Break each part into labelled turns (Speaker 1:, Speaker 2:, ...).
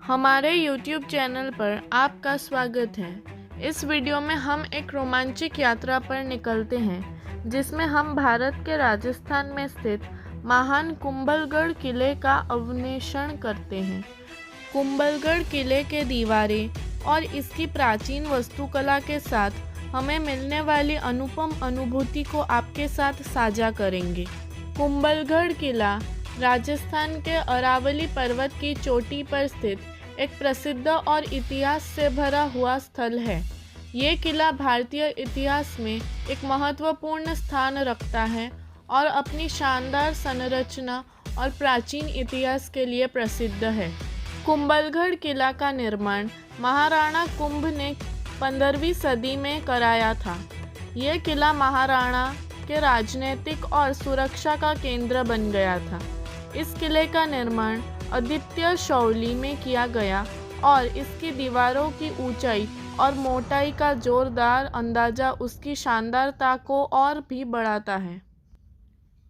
Speaker 1: हमारे YouTube channel पर आपका स्वागत है। इस वीडियो में हम एक रोमांचक यात्रा पर निकलते हैं जिसमें हम भारत के राजस्थान में स्थित महान कुंभलगढ़ किले का अन्वेषण करते हैं। कुंभलगढ़ किले के दीवारें और इसकी प्राचीन वास्तुकला के साथ हमें मिलने वाली अनुपम अनुभूति को आपके साथ साझा करेंगे। कुंभलगढ़ किला राजस्थान के अरावली पर्वत की चोटी पर स्थित एक प्रसिद्ध और इतिहास से भरा हुआ स्थल है। ये किला भारतीय इतिहास में एक महत्वपूर्ण स्थान रखता है और अपनी शानदार संरचना और प्राचीन इतिहास के लिए प्रसिद्ध है। कुंभलगढ़ किला का निर्माण महाराणा कुंभ ने 15वीं सदी में कराया था। यह किला महाराणा के राजनीतिक और सुरक्षा का केंद्र बन गया था। इस किले का निर्माण आदित्य शैली में किया गया और इसकी दीवारों की ऊंचाई और मोटाई का जोरदार अंदाजा उसकी शानदारता को और भी बढ़ाता है।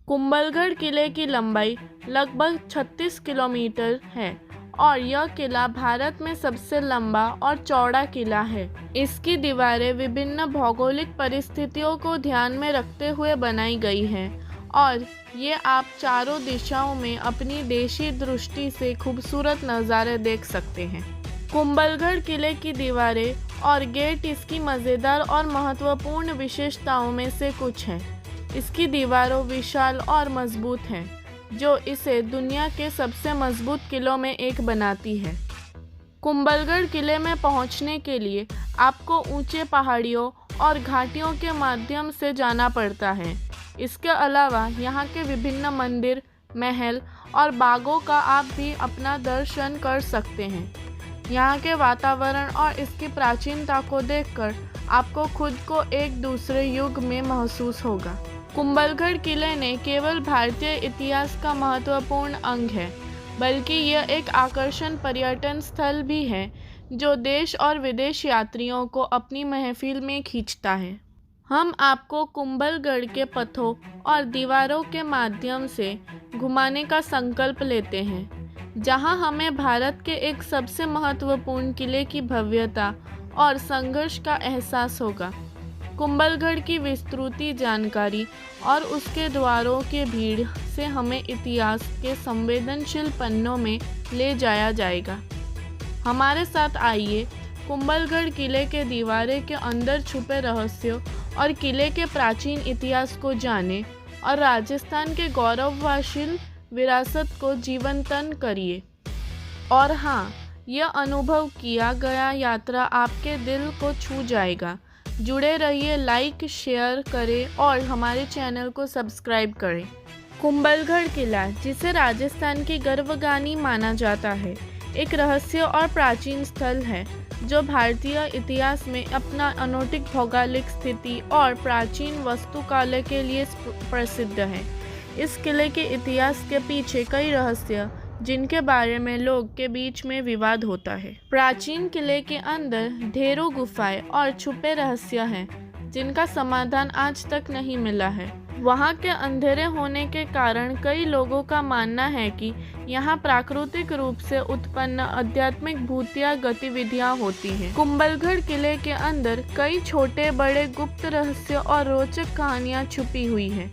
Speaker 1: कुंभलगढ़ किले की लंबाई लगभग 36 किलोमीटर है और यह किला भारत में सबसे लंबा और चौड़ा किला है। इसकी दीवारें विभिन्न भौगोलिक परिस्थितियों को ध्यान में रखते हुए बनाई गई हैं और ये आप चारों दिशाओं में अपनी देशी दृष्टि से खूबसूरत नज़ारे देख सकते हैं। कुंभलगढ़ किले की दीवारें और गेट इसकी मज़ेदार और महत्वपूर्ण विशेषताओं में से कुछ हैं। इसकी दीवारों विशाल और मजबूत हैं, जो इसे दुनिया के सबसे मजबूत किलों में एक बनाती है। कुंभलगढ़ किले में पहुंचने के लिए आपको ऊंचे पहाड़ियों और घाटियों के माध्यम से जाना पड़ता है। इसके अलावा यहाँ के विभिन्न मंदिर, महल और बागों का आप भी अपना दर्शन कर सकते हैं। यहाँ के वातावरण और इसकी प्राचीनता को देखकर आपको खुद को एक दूसरे युग में महसूस होगा। कुंभलगढ़ किले ने केवल भारतीय इतिहास का महत्वपूर्ण अंग है, बल्कि यह एक आकर्षण पर्यटन स्थल भी है जो देश और विदेश यात्रियों को अपनी महफिल में खींचता है। हम आपको कुंभलगढ़ के पथों और दीवारों के माध्यम से घुमाने का संकल्प लेते हैं, जहां हमें भारत के एक सबसे महत्वपूर्ण किले की भव्यता और संघर्ष का एहसास होगा। कुंभलगढ़ की विस्तृत जानकारी और उसके द्वारों के भीड़ से हमें इतिहास के संवेदनशील पन्नों में ले जाया जाएगा। हमारे साथ आइए कुंभलगढ़ किले के दीवारें के अंदर छुपे रहस्यों और किले के प्राचीन इतिहास को जानें और राजस्थान के गौरवशाली विरासत को जीवंतन करिए। और हाँ, यह अनुभव किया गया यात्रा आपके दिल को छू जाएगा। जुड़े रहिए, लाइक शेयर करें और हमारे चैनल को सब्सक्राइब करें। कुंभलगढ़ किला, जिसे राजस्थान की गर्वगानी माना जाता है, एक रहस्य और प्राचीन स्थल है जो भारतीय इतिहास में अपना अनौठिक भौगोलिक स्थिति और प्राचीन वास्तुकला के लिए प्रसिद्ध है। इस किले के इतिहास के पीछे कई रहस्य जिनके बारे में लोग के बीच में विवाद होता है। प्राचीन किले के अंदर ढेरों गुफाएं और छुपे रहस्य हैं जिनका समाधान आज तक नहीं मिला है। वहाँ के अंधेरे होने के कारण कई लोगों का मानना है कि यहाँ प्राकृतिक रूप से उत्पन्न आध्यात्मिक भूतिया गतिविधियाँ होती हैं। कुंभलगढ़ किले के अंदर कई छोटे बड़े गुप्त रहस्य और रोचक कहानियाँ छुपी हुई हैं।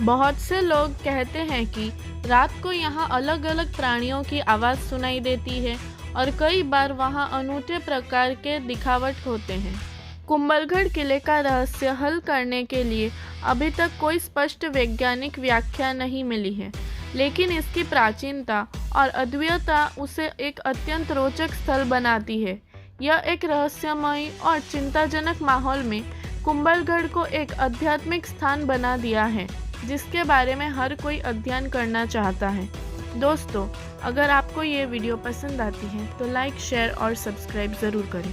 Speaker 1: बहुत से लोग कहते हैं कि रात को यहाँ अलग अलग प्राणियों की आवाज़ सुनाई देती है और कई बार वहाँ अनूठे प्रकार के दिखावट होते हैं। कुंभलगढ़ किले का रहस्य हल करने के लिए अभी तक कोई स्पष्ट वैज्ञानिक व्याख्या नहीं मिली है, लेकिन इसकी प्राचीनता और अद्वितीयता उसे एक अत्यंत रोचक स्थल बनाती है। यह एक रहस्यमयी और चिंताजनक माहौल में कुंभलगढ़ को एक आध्यात्मिक स्थान बना दिया है, जिसके बारे में हर कोई अध्ययन करना चाहता है। दोस्तों, अगर आपको ये वीडियो पसंद आती है तो लाइक, शेयर और सब्सक्राइब ज़रूर करें।